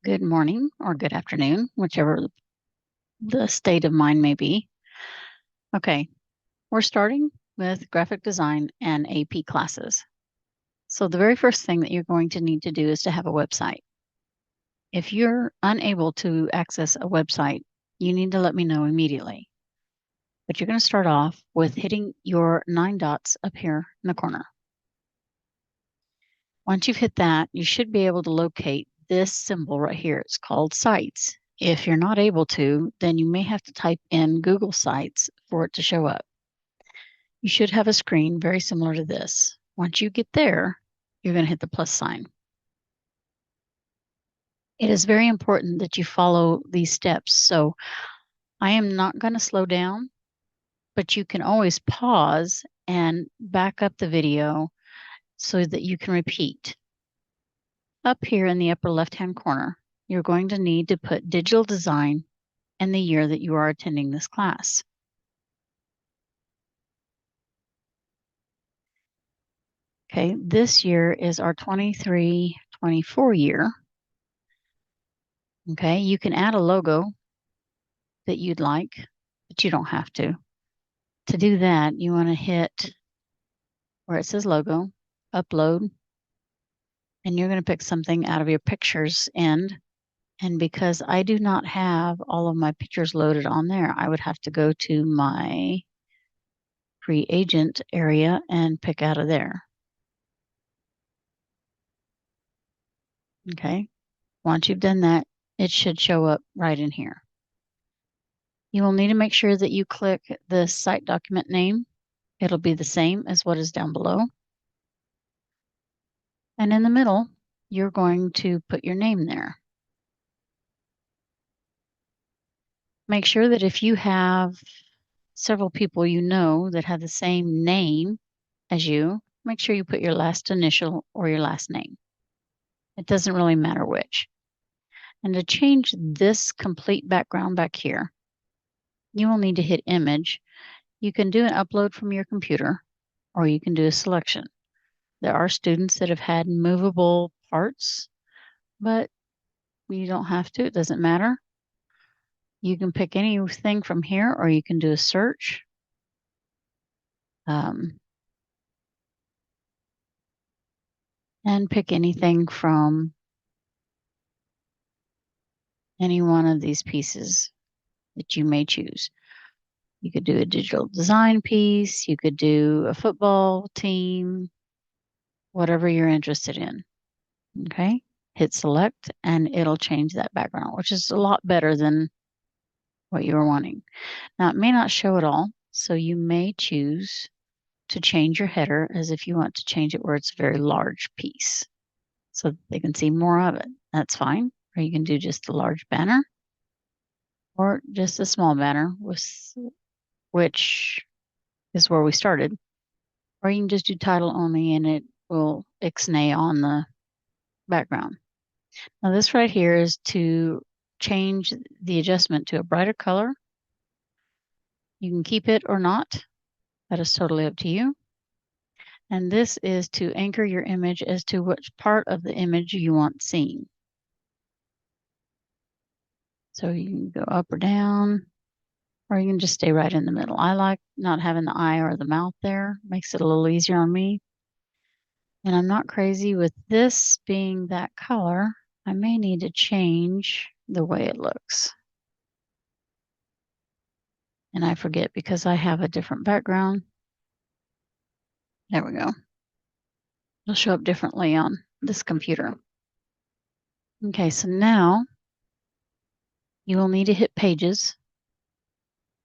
good morning or good afternoon, whichever the state of mind may be. Okay, we're starting with graphic design and AP classes. So the very first thing that you're going to need to do is to have a website. If you're unable to access a website, you need to let me know immediately. But you're going to start off with hitting your 9 dots up here in the corner. Once you've hit that, you should be able to locate this symbol right here. It's called Sites. If you're not able to, then you may have to type in Google Sites for it to show up. You should have a screen very similar to this. Once you get there, you're going to hit the plus sign. It is very important that you follow these steps. So I am not going to slow down, but you can always pause and back up the video so that you can repeat. Up here in the upper left-hand corner, you're going to need to put digital design and the year that you are attending this class. Okay, this year is our 23-24 year. Okay, you can add a logo that you'd like, but you don't have to. To do that, you want to hit where it says logo, upload, and you're going to pick something out of your pictures end. And because I do not have all of my pictures loaded on there, I would have to go to my free agent area and pick out of there. Okay, once you've done that, it should show up right in here. You will need to make sure that you click the site document name. It'll be the same as what is down below. And in the middle, you're going to put your name there. Make sure that if you have several people you know that have the same name as you, make sure you put your last initial or your last name. It doesn't really matter which. And to change this complete background back here, you will need to hit image. You can do an upload from your computer, or you can do a selection. There are students that have had movable parts, but you don't have to. It doesn't matter. You can pick anything from here, or you can do a search. And pick anything from any one of these pieces that you may choose. You could do a digital design piece. You could do a football team, whatever you're interested in. Okay, hit select and it'll change that background, which is a lot better than what you were wanting. Now, it may not show it all, so you may choose to change your header as if you want to change it where it's a very large piece so they can see more of it. That's fine. Or you can do just a large banner or just a small banner, which is where we started. Or you can just do title only and it will ixnay on the background. Now this right here is to change the adjustment to a brighter color. You can keep it or not. That is totally up to you. And this is to anchor your image as to which part of the image you want seen. So you can go up or down, or you can just stay right in the middle. I like not having the eye or the mouth there. Makes it a little easier on me. And I'm not crazy with this being that color. I may need to change the way it looks. And I forget because I have a different background. There we go. It'll show up differently on this computer. Okay, so now you will need to hit pages.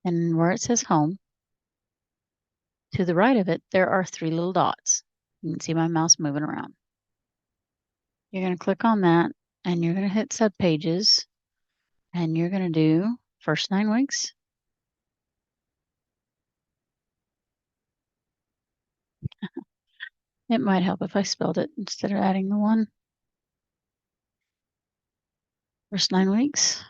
And where it says home, to the right of it, there are 3 little dots. You can see my mouse moving around. You're going to click on that and you're going to hit subpages and you're going to do first 9 weeks. It might help if I spelled it instead of adding the 1. First 9 weeks.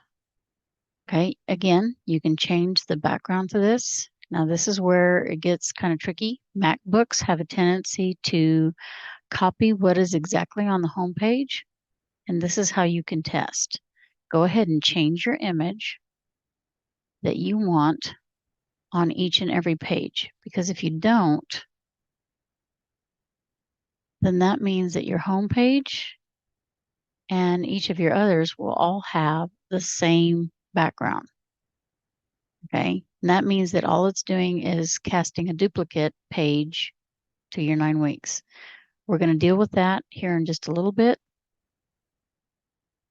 Okay, again, you can change the background to this. Now this is where it gets kind of tricky. MacBooks have a tendency to copy what is exactly on the home page. And this is how you can test. Go ahead and change your image that you want on each and every page. Because if you don't, then that means that your home page and each of your others will all have the same background. Okay. And that means that all it's doing is casting a duplicate page to your 9 weeks. We're going to deal with that here in just a little bit.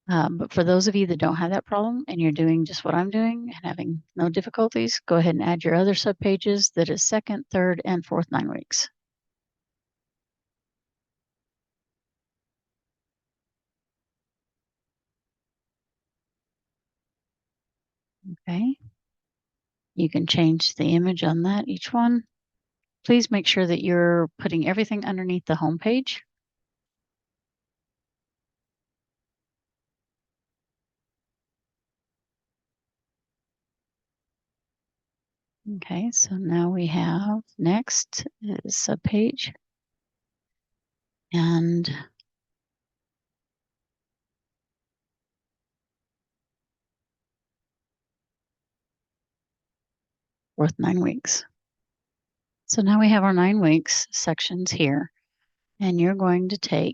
But for those of you that don't have that problem and you're doing just what I'm doing and having no difficulties, go ahead and add your other subpages that is second, third, and fourth 9 weeks. Okay. You can change the image on that, each one. Please make sure that you're putting everything underneath the home page. Okay, so now we have next is subpage and fourth 9 weeks. So now we have our 9 weeks sections here, and you're going to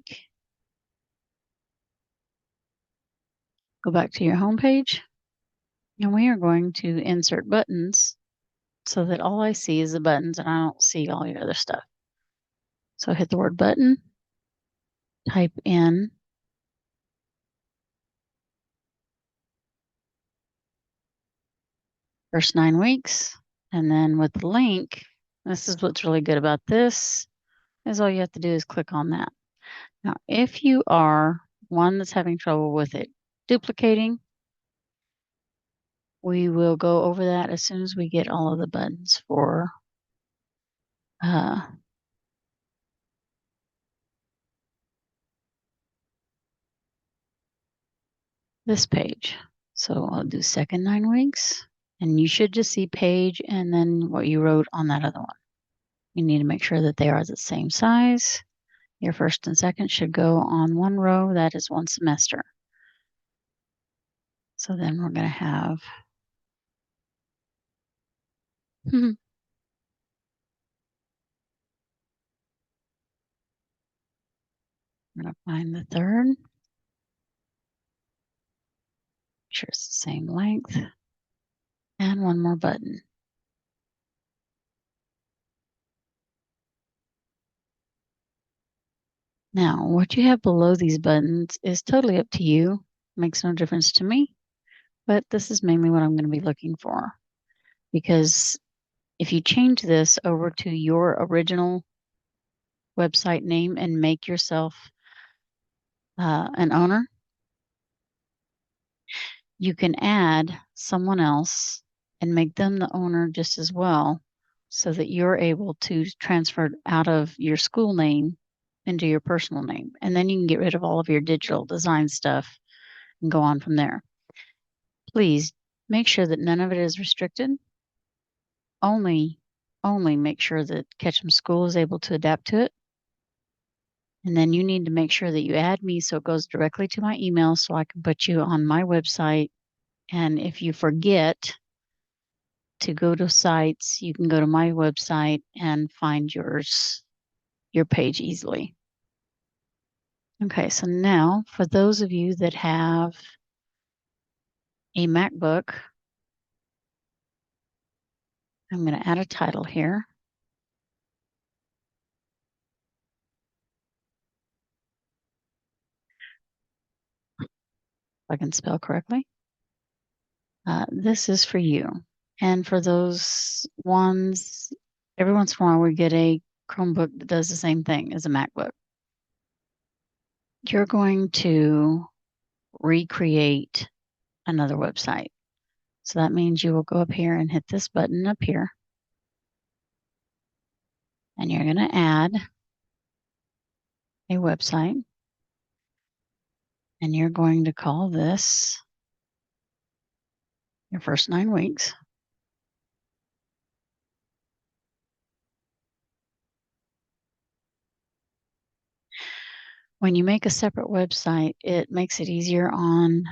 go back to your home page, and we are going to insert buttons so that all I see is the buttons and I don't see all your other stuff. So hit the word button, type in first 9 weeks, and then with the link, this is what's really good about this, is all you have to do is click on that. Now, if you are one that's having trouble with it duplicating, we will go over that as soon as we get all of the buttons for this page. So I'll do second 9 weeks, and you should just see page and then what you wrote on that other one. You need to make sure that they are the same size. Your first and second should go on one row. That is one semester. So then we're going to have I'm going to find the third. Make sure it's the same length. And one more button. Now, what you have below these buttons is totally up to you. Makes no difference to me, but this is mainly what I'm going to be looking for. Because if you change this over to your original website name and make yourself an owner, you can add someone else and make them the owner just as well, so that you're able to transfer out of your school name into your personal name. And then you can get rid of all of your digital design stuff and go on from there. Please make sure that none of it is restricted. Only make sure that Ketchum School is able to adapt to it. And then you need to make sure that you add me so it goes directly to my email so I can put you on my website. And if you forget to go to sites, you can go to my website and find your page easily. Okay, so now for those of you that have a MacBook, I'm going to add a title here. If I can spell correctly. This is for you. And for those ones, every once in a while we get a Chromebook that does the same thing as a MacBook. You're going to recreate another website. So that means you will go up here and hit this button up here. And you're going to add a website. And you're going to call this your first 9 weeks. When you make a separate website, it makes it easier on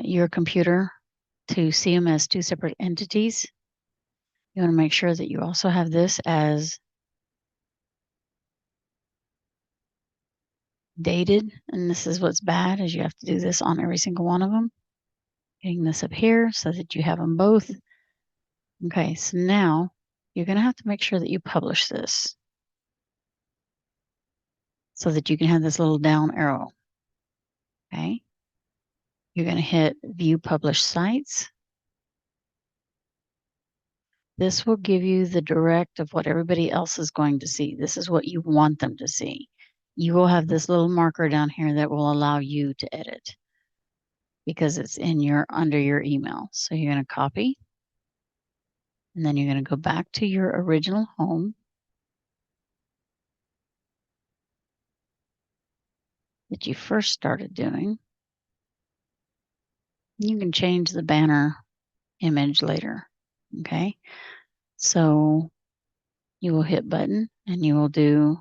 your computer to see them as two separate entities. You want to make sure that you also have this as dated, and this is what's bad, is you have to do this on every single one of them. Getting this up here so that you have them both. Okay, so now you're going to have to make sure that you publish this so that you can have this little down arrow. Okay, you're going to hit View Published Sites. This will give you the direct of what everybody else is going to see. This is what you want them to see. You will have this little marker down here that will allow you to edit because it's in under your email. So you're going to copy, and then you're going to go back to your original home that you first started doing. You can change the banner image later. Okay, so you will hit button and you will do,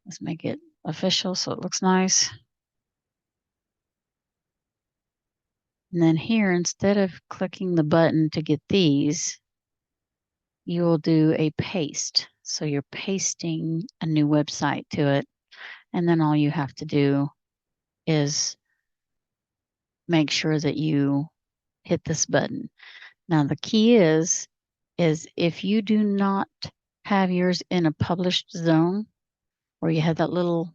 let's make it official so it looks nice. And then here, instead of clicking the button to get these, you will do a paste. So you're pasting a new website to it. And then all you have to do is make sure that you hit this button. Now, the key is if you do not have yours in a published zone where you have that little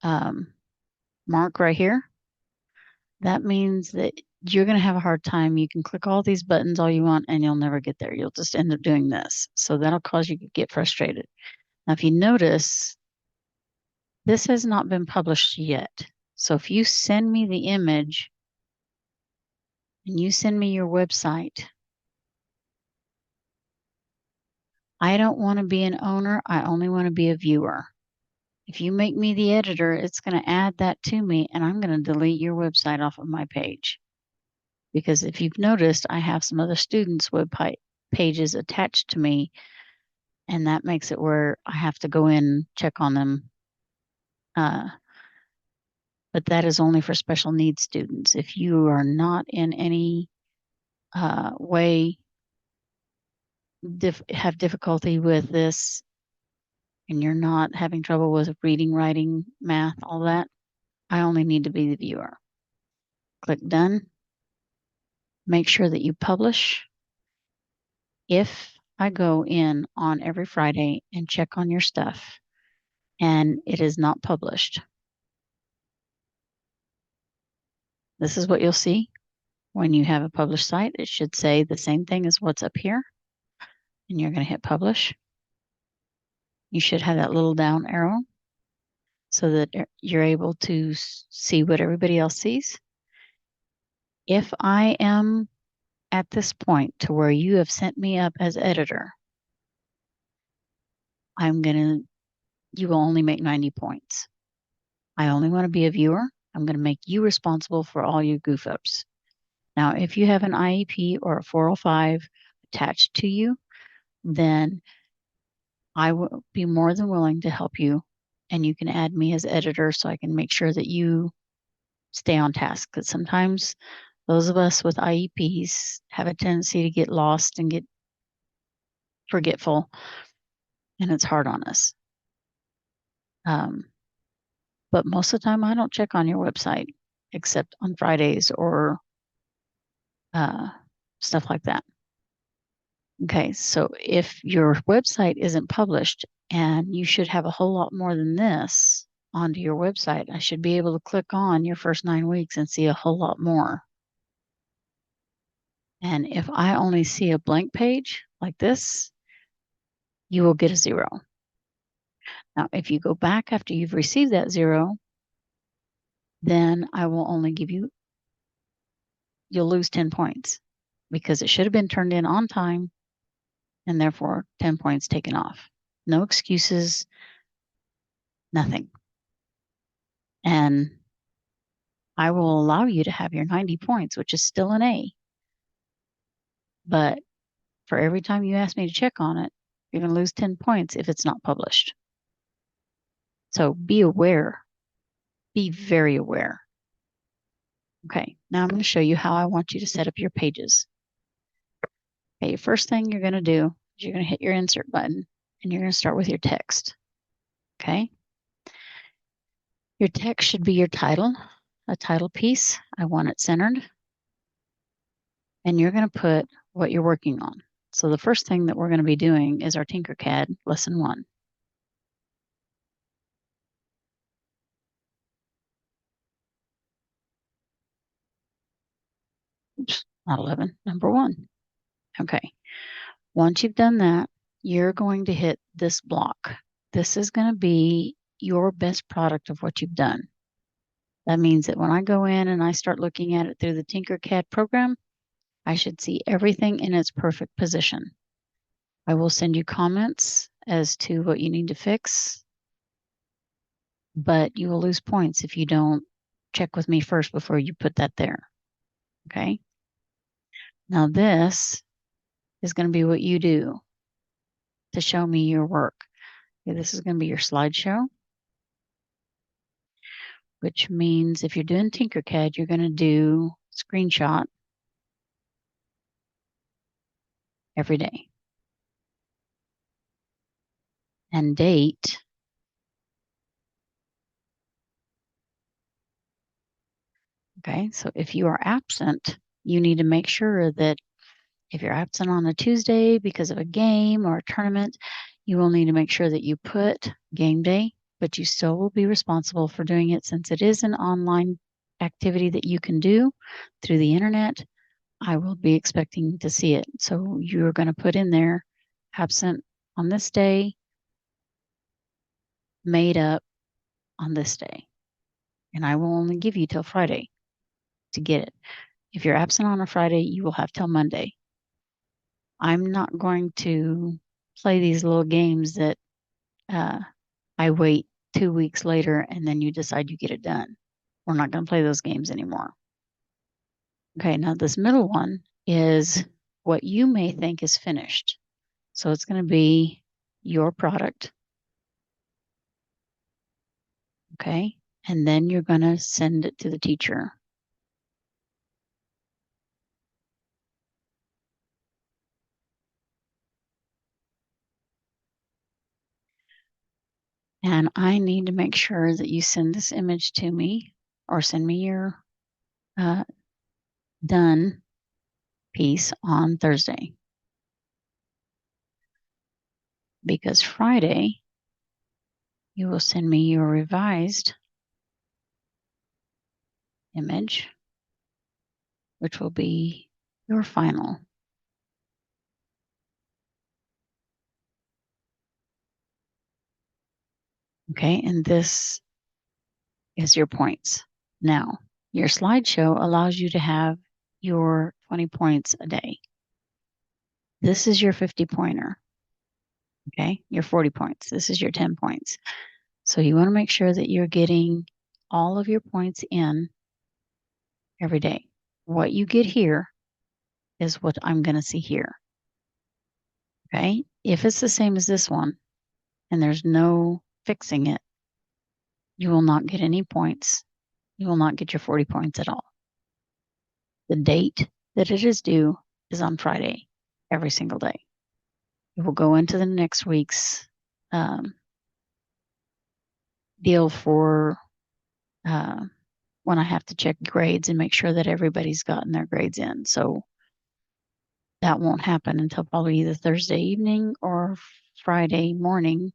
mark right here, that means that you're going to have a hard time. You can click all these buttons all you want and you'll never get there. You'll just end up doing this. So that'll cause you to get frustrated. Now, if you notice, this has not been published yet. So if you send me the image and you send me your website, I don't want to be an owner. I only want to be a viewer. If you make me the editor, it's going to add that to me and I'm going to delete your website off of my page. Because if you've noticed, I have some other students' web pages attached to me, and that makes it where I have to go in, check on them. But that is only for special needs students. If you are not in any way have difficulty with this, and you're not having trouble with reading, writing, math, all that, I only need to be the viewer. Click Done. Make sure that you publish. If I go in on every Friday and check on your stuff and it is not published, this is what you'll see when you have a published site. It should say the same thing as what's up here, and you're going to hit publish. You should have that little down arrow so that you're able to see what everybody else sees. If I am at this point to where you have sent me up as editor, you will only make 90 points. I only want to be a viewer. I'm going to make you responsible for all your goof ups. Now, if you have an IEP or a 405 attached to you, then I will be more than willing to help you, and you can add me as editor so I can make sure that you stay on task. Because sometimes those of us with IEPs have a tendency to get lost and get forgetful, and it's hard on us. But most of the time, I don't check on your website except on Fridays or stuff like that. Okay, so if your website isn't published, and you should have a whole lot more than this onto your website, I should be able to click on your first 9 weeks and see a whole lot more. And if I only see a blank page like this, you will get a 0. Now, if you go back after you've received that 0, then I will only give you'll lose 10 points because it should have been turned in on time, and therefore 10 points taken off. No excuses, nothing. And I will allow you to have your 90 points, which is still an A. But for every time you ask me to check on it, You're going to lose 10 points if it's not published. So be aware. Be very aware. Okay, now I'm going to show you how I want you to set up your pages. Okay, first thing you're going to do is you're going to hit your insert button and you're going to start with your text. Okay. Your text should be your title, a title piece. I want it centered. And you're going to put what you're working on. So the first thing that we're going to be doing is our Tinkercad lesson 1. Oops, not 11, number 1. Okay. Once you've done that, you're going to hit this block. This is going to be your best product of what you've done. That means that when I go in and I start looking at it through the Tinkercad program, I should see everything in its perfect position. I will send you comments as to what you need to fix, but you will lose points if you don't check with me first before you put that there. Okay. Now this is going to be what you do to show me your work. Okay, this is going to be your slideshow, which means if you're doing Tinkercad, you're going to do screenshot every day and date. Okay, so if you are absent, you need to make sure that if you're absent on a Tuesday because of a game or a tournament, you will need to make sure that you put game day, but you still will be responsible for doing it since it is an online activity that you can do through the internet. I will be expecting to see it. So you're going to put in there absent on this day, made up on this day. And I will only give you till Friday to get it. If you're absent on a Friday, you will have till Monday. I'm not going to play these little games that I wait 2 weeks later and then you decide you get it done. We're not going to play those games anymore. Okay, now this middle one is what you may think is finished. So it's going to be your product. Okay, and then you're going to send it to the teacher. And I need to make sure that you send this image to me or send me your done piece on Thursday. Because Friday, you will send me your revised image, which will be your final. Okay, and this is your points. Now, your slideshow allows you to have your 20 points a day. This is your 50 pointer. Okay, your 40 points. This is your 10 points. So you want to make sure that you're getting all of your points in every day. What you get here is what I'm going to see here. Okay, if it's the same as this one and there's no fixing it, you will not get any points. You will not get your 40 points at all. The date that it is due is on Friday every single day. It will go into the next week's deal for when I have to check grades and make sure that everybody's gotten their grades in. So that won't happen until probably either Thursday evening or Friday morning,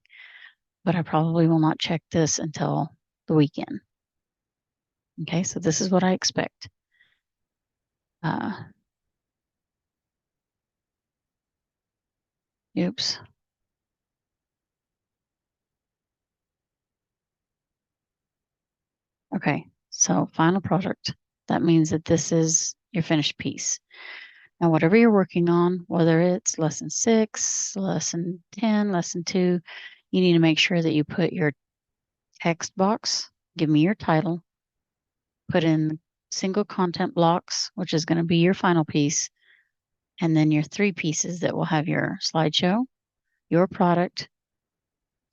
but I probably will not check this until the weekend. Okay, so this is what I expect. Oops. Okay, so final product. That means that this is your finished piece. Now, whatever you're working on, whether it's lesson 6, lesson 10, lesson 2, you need to make sure that you put your text box, give me your title, put in single content blocks, which is going to be your final piece, and then your 3 pieces that will have your slideshow, your product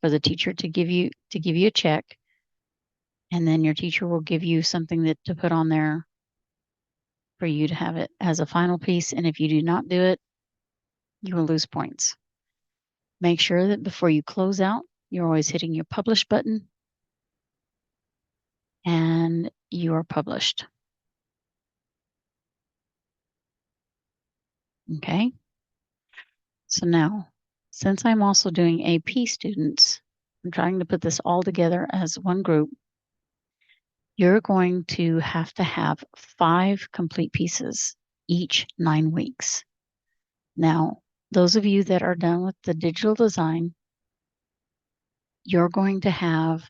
for the teacher to give you a check, and then your teacher will give you something that to put on there for you to have it as a final piece. And if you do not do it, you will lose points. Make sure that before you close out, you're always hitting your publish button and you are published. Okay. So now, since I'm also doing AP students, I'm trying to put this all together as one group. You're going to have 5 complete pieces each 9 weeks. Now, those of you that are done with the digital design, you're going to have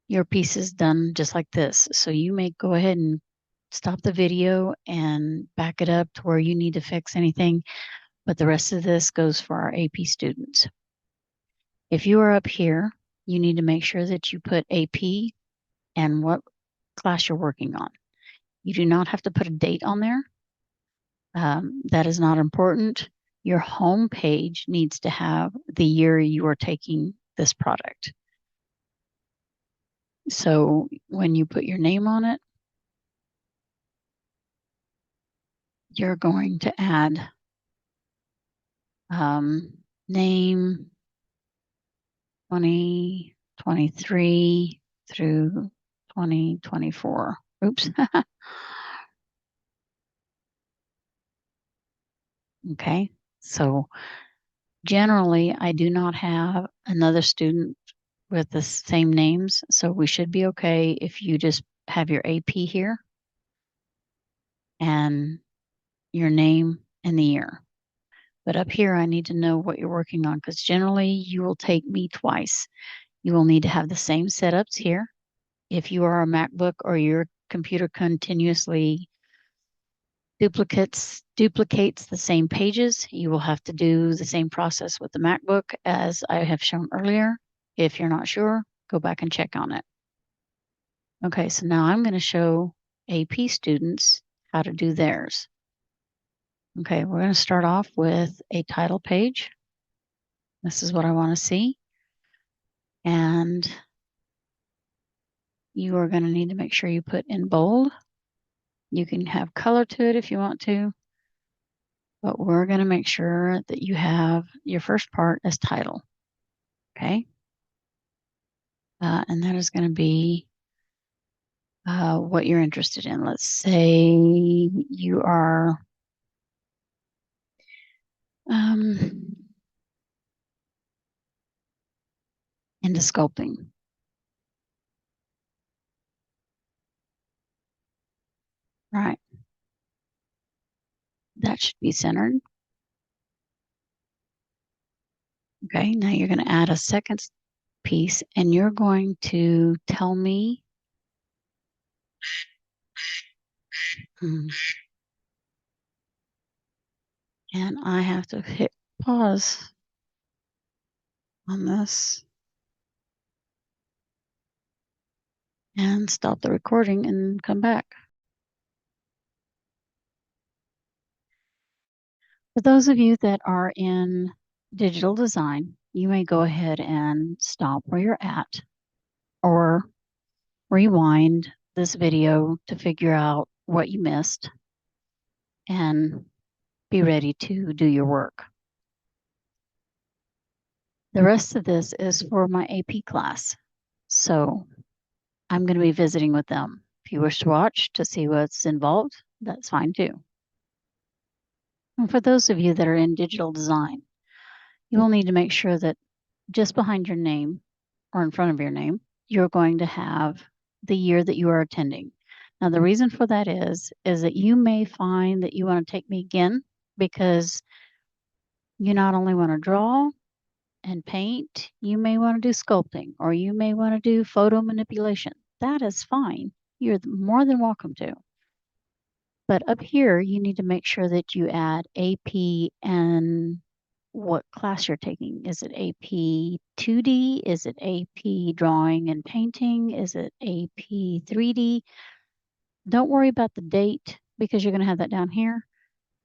your pieces done just like this. So you may go ahead and stop the video and back it up to where you need to fix anything, but the rest of this goes for our AP students. If you are up here, you need to make sure that you put AP and what class you're working on. You do not have to put a date on there. That is not important. Your home page needs to have the year you are taking this product. So when you put your name on it, you're going to add name 2023 through 2024. Oops. Okay. So generally, I do not have another student with the same names. So we should be okay if you just have your AP here and your name and the year. But up here, I need to know what you're working on because generally you will take me twice. You will need to have the same setups here. If you are a MacBook or your computer continuously duplicates the same pages, you will have to do the same process with the MacBook as I have shown earlier. If you're not sure, go back and check on it. Okay, so now I'm going to show AP students how to do theirs. Okay, we're going to start off with a title page. This is what I want to see. And you are going to need to make sure you put in bold. You can have color to it if you want to, but we're going to make sure that you have your first part as title. Okay. And that is going to be what you're interested in. Let's say you are into sculpting. Right. That should be centered. Okay, now you're going to add a second piece and you're going to tell me and I have to hit pause on this and stop the recording and come back. For those of you that are in digital design, you may go ahead and stop where you're at or rewind this video to figure out what you missed and be ready to do your work. The rest of this is for my AP class. So I'm going to be visiting with them. If you wish to watch to see what's involved, that's fine too. And for those of you that are in digital design, you will need to make sure that just behind your name or in front of your name, you're going to have the year that you are attending. Now, the reason for that is that you may find that you want to take me again because you not only want to draw and paint, you may want to do sculpting or you may want to do photo manipulation. That is fine. You're more than welcome to. But up here, you need to make sure that you add AP and what class you're taking. Is it AP 2D? Is it AP drawing and painting? Is it AP 3D? Don't worry about the date because you're going to have that down here,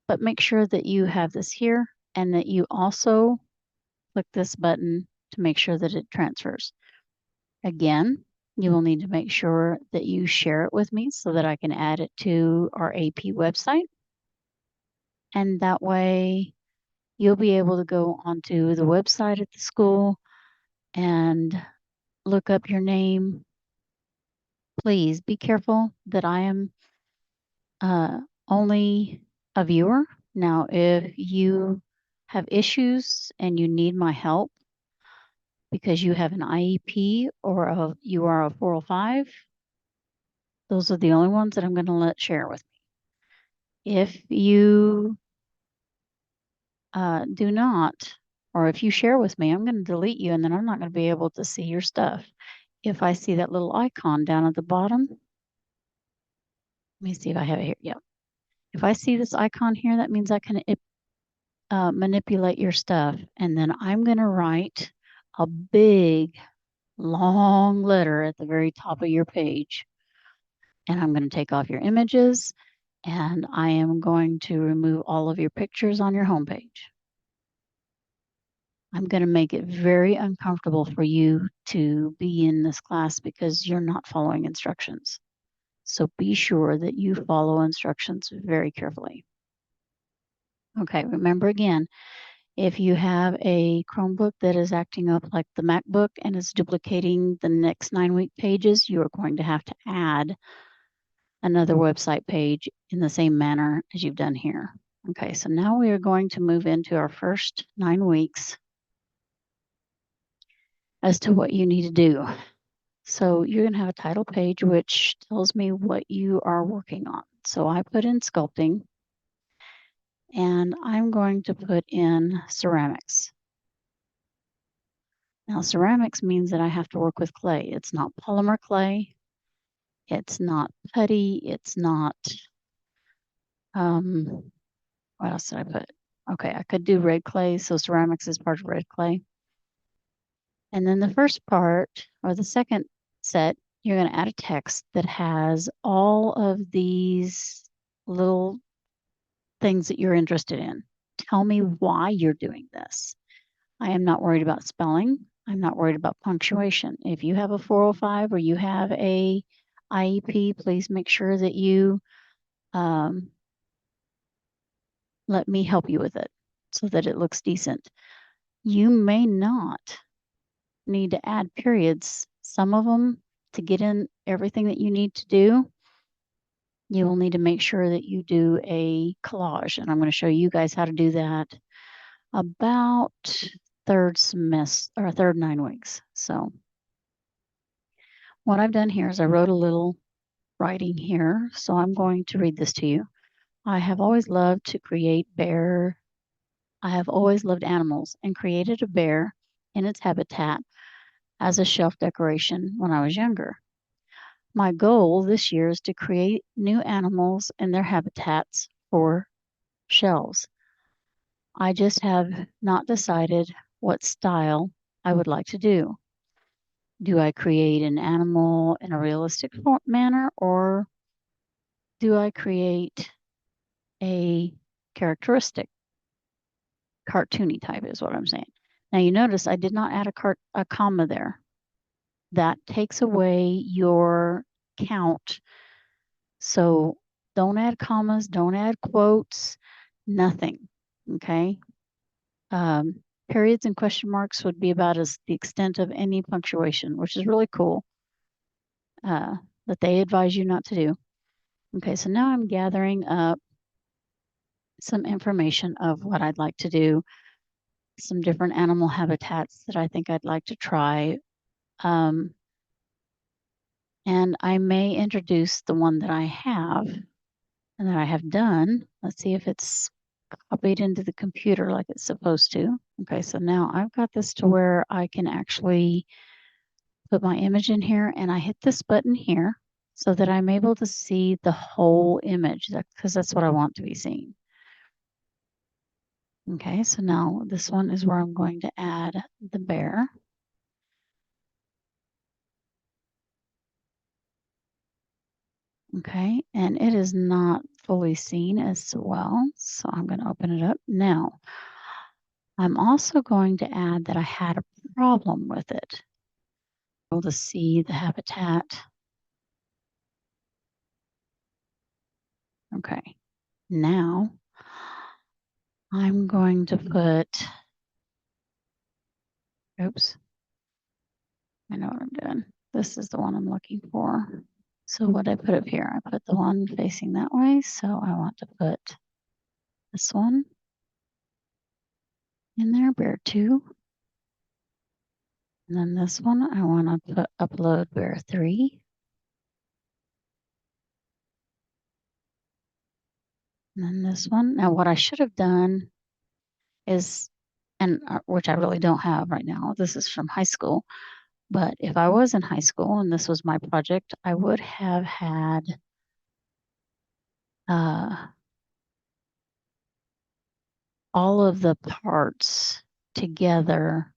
but make sure that you have this here and that you also click this button to make sure that it transfers. Again, you will need to make sure that you share it with me so that I can add it to our AP website. And that way you'll be able to go onto the website at the school and look up your name. Please be careful that I am only a viewer. Now, if you have issues and you need my help because you have an IEP or you are a 405, those are the only ones that I'm going to let share with me. If you do not, or if you share with me, I'm going to delete you and then I'm not going to be able to see your stuff. If I see that little icon down at the bottom, let me see if I have it here. Yep. If I see this icon here, that means I can manipulate your stuff. And then I'm going to write a big, long letter at the very top of your page. And I'm going to take off your images and I am going to remove all of your pictures on your homepage. I'm going to make it very uncomfortable for you to be in this class because you're not following instructions. So be sure that you follow instructions very carefully. Okay, remember again, if you have a Chromebook that is acting up like the MacBook and is duplicating the next 9-week pages, you are going to have to add another website page in the same manner as you've done here. Okay, so now we are going to move into our first 9 weeks as to what you need to do. So you're going to have a title page which tells me what you are working on. So I put in sculpting and I'm going to put in ceramics. Now ceramics means that I have to work with clay. It's not polymer clay. It's not putty. It's not, what else did I put? Okay, I could do red clay. So ceramics is part of red clay. And then the first part or the second set, you're going to add a text that has all of these little things that you're interested in. Tell me why you're doing this. I am not worried about spelling. I'm not worried about punctuation. If you have a 405 or you have a IEP, please make sure that you let me help you with it so that it looks decent. You may not need to add periods. Some of them, to get in everything that you need to do, you will need to make sure that you do a collage. And I'm going to show you guys how to do that about third semester or third 9 weeks. So what I've done here is I wrote a little writing here. So I'm going to read this to you. I have always loved to create bear. I have always loved animals and created a bear in its habitat as a shelf decoration when I was younger. My goal this year is to create new animals in their habitats for shelves. I just have not decided what style I would like to do. Do I create an animal in a realistic manner or do I create a characteristic? Cartoony type is what I'm saying. Now you notice I did not add a comma there. That takes away your count. So don't add commas, don't add quotes, nothing. Okay. Periods and question marks would be about as the extent of any punctuation, which is really cool that they advise you not to do. Okay, so now I'm gathering up some information of what I'd like to do, some different animal habitats that I think I'd like to try. And I may introduce the one that I have and that I have done. Let's see if it's copied into the computer like it's supposed to. Okay, so now I've got this to where I can actually put my image in here and I hit this button here so that I'm able to see the whole image because that's what I want to be seen. Okay, so now this one is where I'm going to add the bear. Okay, and it is not fully seen as well, so I'm going to open it up now. I'm also going to add that I had a problem with it. Able to see the habitat. Okay, now I'm going to put, oops, I know what I'm doing. This is the one I'm looking for. So what I put up here, I put the one facing that way. So I want to put this one in there, bear 2. And then this one, I want to put upload bear 3. And then this one. Now what I should have done is, and which I really don't have right now, this is from high school. But if I was in high school and this was my project, I would have had all of the parts together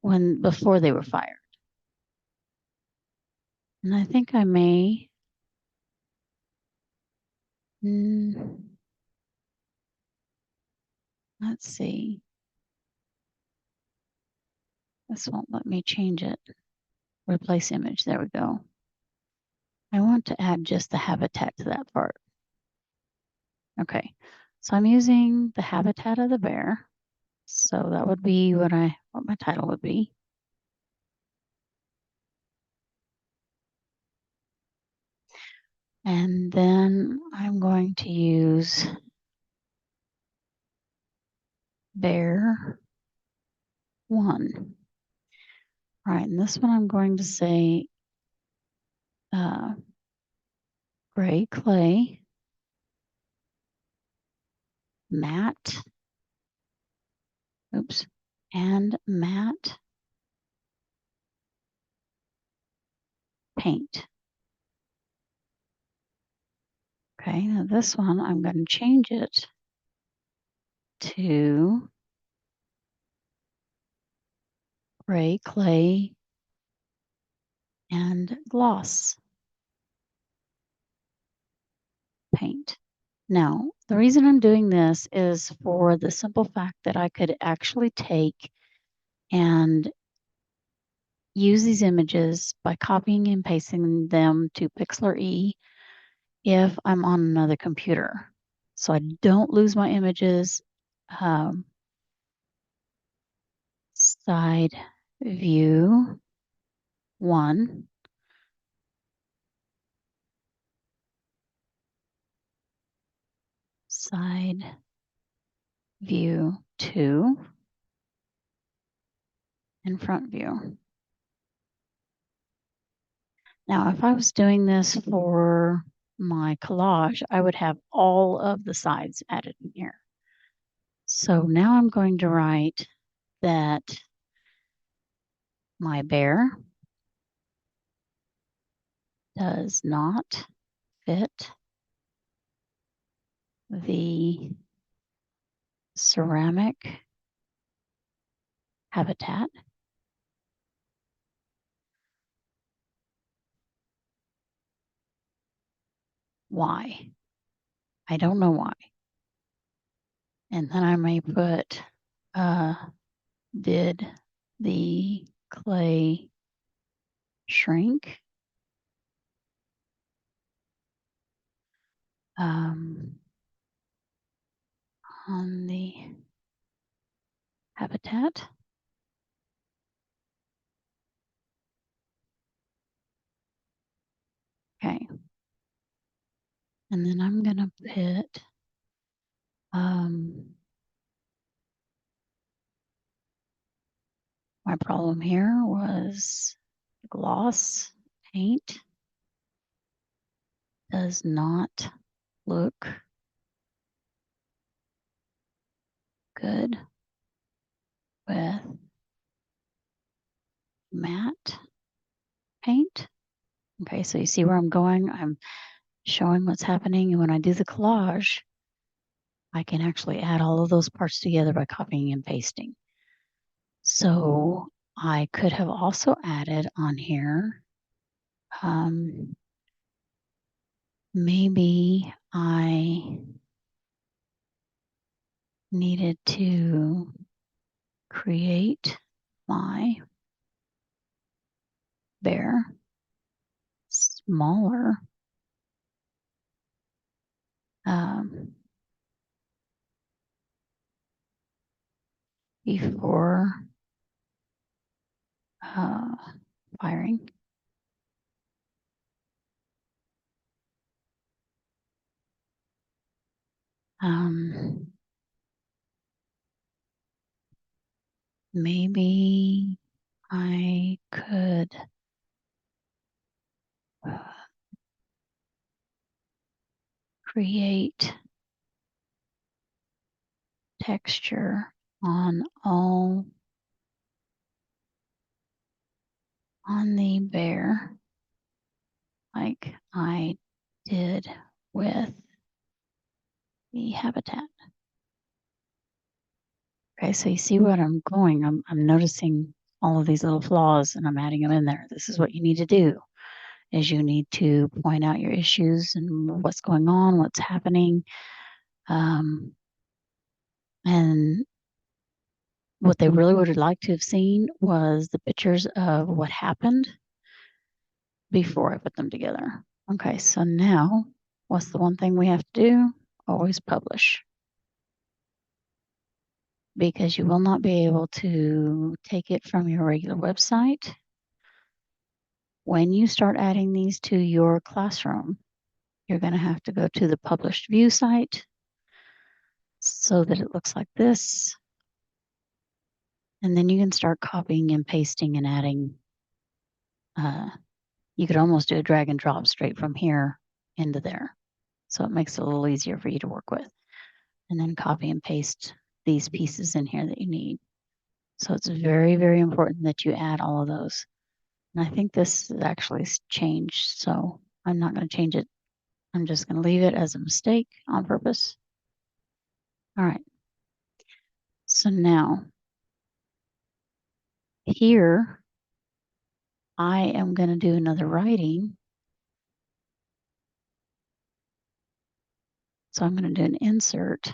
before they were fired. And I think I may. Let's see. This won't let me change it. Replace image. There we go. I want to add just the habitat to that part. Okay. So I'm using the habitat of the bear. So that would be what my title would be. And then I'm going to use bear 1. All right, and this one I'm going to say gray clay, matte, and matte paint. Okay, now this one I'm going to change it to gray clay and gloss paint. Now, the reason I'm doing this is for the simple fact that I could actually take and use these images by copying and pasting them to Pixlr E if I'm on another computer. So I don't lose my images. Side view 1. Side view 2. And front view. Now, if I was doing this for my collage, I would have all of the sides added in here. So now I'm going to write that my bear does not fit the ceramic habitat. Why? I don't know why. And then I may put, did the clay shrink? On the habitat. Okay. And then I'm going to put my problem here was gloss paint does not look good with matte paint. Okay, so you see where I'm going. I'm showing what's happening. And when I do the collage, I can actually add all of those parts together by copying and pasting. So I could have also added on here, maybe I needed to create my bear smaller before firing. Maybe I could create texture on the bear like I did with the habitat. Okay, so you see what I'm going. I'm noticing all of these little flaws and I'm adding them in there. This is what you need to do is you need to point out your issues and what's going on, what's happening. And what they really would have liked to have seen was the pictures of what happened before I put them together. Okay, so now what's the one thing we have to do? Always publish. Because you will not be able to take it from your regular website. When you start adding these to your classroom, you're going to have to go to the published view site so that it looks like this. And then you can start copying and pasting and adding. You could almost do a drag and drop straight from here into there. So it makes it a little easier for you to work with. And then copy and paste these pieces in here that you need. So it's very, very important that you add all of those. And I think this is actually changed, so I'm not going to change it. I'm just going to leave it as a mistake on purpose. All right. So now here, I am going to do another writing. So I'm going to do an insert.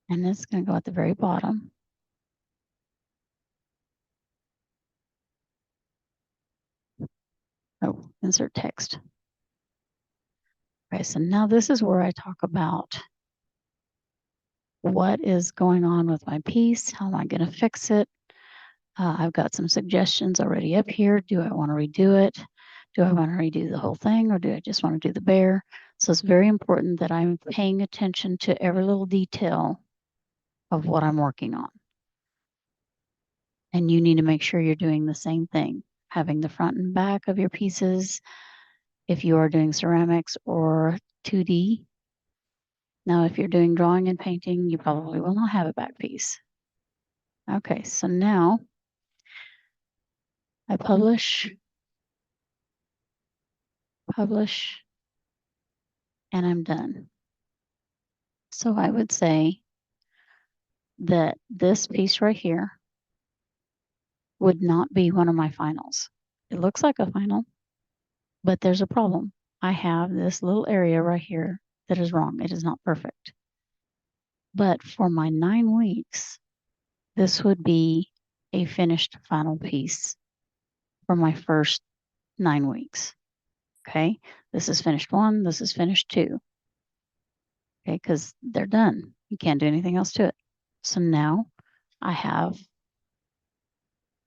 And it's going to go at the very bottom. Oh, insert text. Okay, so now this is where I talk about what is going on with my piece, how am I going to fix it. I've got some suggestions already up here. Do I want to redo it? Do I want to redo the whole thing or do I just want to do the bear? So it's very important that I'm paying attention to every little detail of what I'm working on. And you need to make sure you're doing the same thing, having the front and back of your pieces if you are doing ceramics or 2D. Now, if you're doing drawing and painting, you probably will not have a back piece. Okay, so now I publish, and I'm done. So I would say that this piece right here would not be one of my finals. It looks like a final, but there's a problem. I have this little area right here that is wrong. It is not perfect. But for my 9 weeks, this would be a finished final piece for my first 9 weeks. Okay, this is finished 1, this is finished 2. Okay, because they're done. You can't do anything else to it. So now I have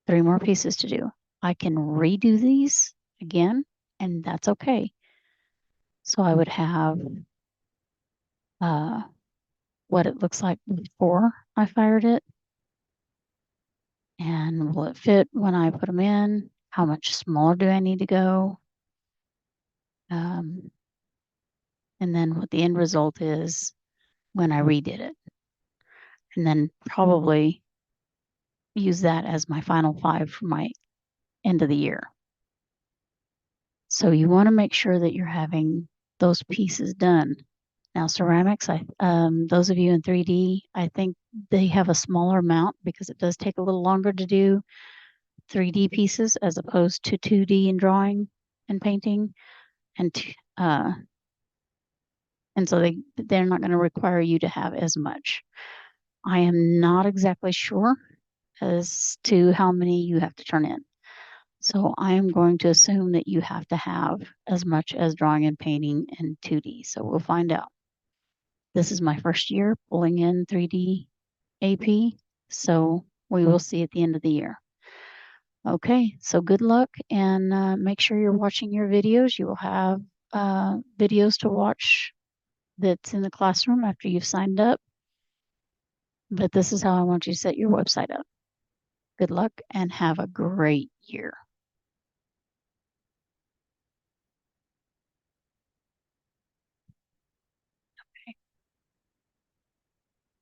3 more pieces to do. I can redo these again, and that's okay. So I would have what it looks like before I fired it. And will it fit when I put them in? How much smaller do I need to go? And then what the end result is when I redid it. And then probably use that as my final 5 for my end of the year. So you want to make sure that you're having those pieces done. Now ceramics, those of you in 3D, I think they have a smaller amount because it does take a little longer to do 3D pieces as opposed to 2D in drawing and painting. And And so they're not going to require you to have as much. I am not exactly sure as to how many you have to turn in. So I am going to assume that you have to have as much as drawing and painting and 2D. So we'll find out. This is my first year pulling in 3D AP. So we will see at the end of the year. Okay, so good luck and make sure you're watching your videos. You will have videos to watch that's in the classroom after you've signed up. But this is how I want you to set your website up. Good luck and have a great year.